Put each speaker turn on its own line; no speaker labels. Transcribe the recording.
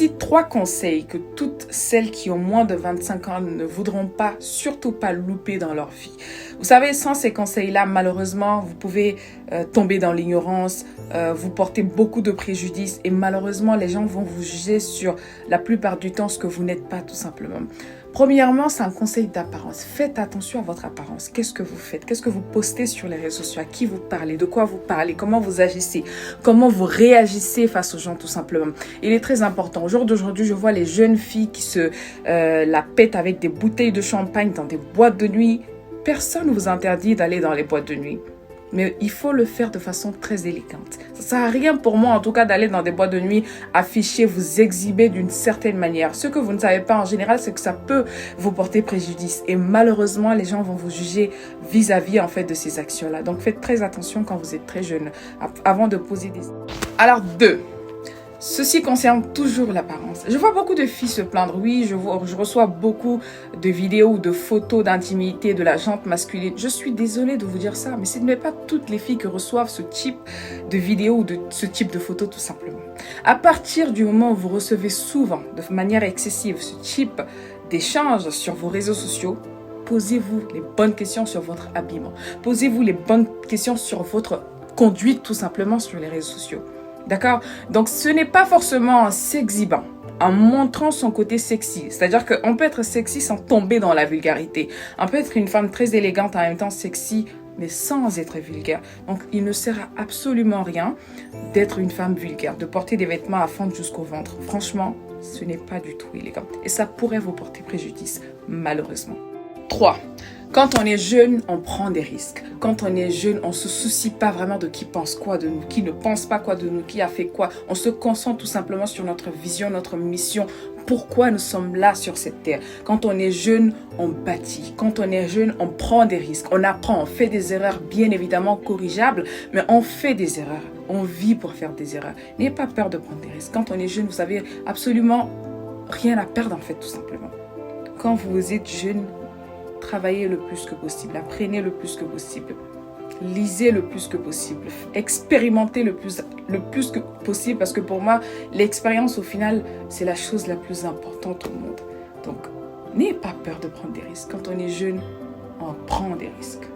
Voici 3 conseils que toutes celles qui ont moins de 25 ans ne voudront pas, surtout pas louper dans leur vie. Vous savez, sans ces conseils-là, malheureusement, vous pouvez tomber dans l'ignorance, vous porter beaucoup de préjudices et malheureusement, les gens vont vous juger sur la plupart du temps ce que vous n'êtes pas tout simplement. Premièrement, c'est un conseil d'apparence. Faites attention à votre apparence. Qu'est-ce que vous faites? Qu'est-ce que vous postez sur les réseaux sociaux? À qui vous parlez? De quoi vous parlez? Comment vous agissez? Comment vous réagissez face aux gens tout simplement? Il est très important. Au jour d'aujourd'hui, je vois les jeunes filles qui se la pètent avec des bouteilles de champagne dans des boîtes de nuit. Personne ne vous interdit d'aller dans les boîtes de nuit. Mais il faut le faire de façon très élégante. Ça ne sert à rien pour moi, en tout cas, d'aller dans des boîtes de nuit, afficher, vous exhiber d'une certaine manière. Ce que vous ne savez pas en général, c'est que ça peut vous porter préjudice. Et malheureusement, les gens vont vous juger vis-à-vis, en fait, de ces actions-là. Donc, faites très attention quand vous êtes très jeune, avant de poser des... Alors, 2. Ceci concerne toujours l'apparence. Je vois beaucoup de filles se plaindre. Oui, je reçois beaucoup de vidéos ou de photos d'intimité de la jante masculine. Je suis désolée de vous dire ça, mais ce n'est pas toutes les filles qui reçoivent ce type de vidéos ou de ce type de photos tout simplement. À partir du moment où vous recevez souvent, de manière excessive, ce type d'échanges sur vos réseaux sociaux, posez-vous les bonnes questions sur votre habillement. Posez-vous les bonnes questions sur votre conduite tout simplement sur les réseaux sociaux. D'accord? Donc, ce n'est pas forcément en s'exhibant, en montrant son côté sexy. C'est-à-dire qu'on peut être sexy sans tomber dans la vulgarité. On peut être une femme très élégante en même temps sexy, mais sans être vulgaire. Donc, il ne sert à absolument rien d'être une femme vulgaire, de porter des vêtements à fendre jusqu'au ventre. Franchement, ce n'est pas du tout élégant. Et ça pourrait vous porter préjudice, malheureusement. 3. Quand on est jeune, on prend des risques. Quand on est jeune, on ne se soucie pas vraiment de qui pense quoi de nous, qui ne pense pas quoi de nous, qui a fait quoi. On se concentre tout simplement sur notre vision, notre mission, pourquoi nous sommes là sur cette terre. Quand on est jeune, on bâtit. Quand on est jeune, on prend des risques, on apprend, on fait des erreurs bien évidemment corrigeables, mais on fait des erreurs. On vit pour faire des erreurs. N'ayez pas peur de prendre des risques. Quand on est jeune, vous savez absolument rien à perdre en fait tout simplement. Quand vous êtes jeune, travaillez le plus que possible, apprenez le plus que possible, lisez le plus que possible, expérimentez le plus que possible parce que pour moi, l'expérience au final, c'est la chose la plus importante au monde. Donc, n'ayez pas peur de prendre des risques. Quand on est jeune, on prend des risques.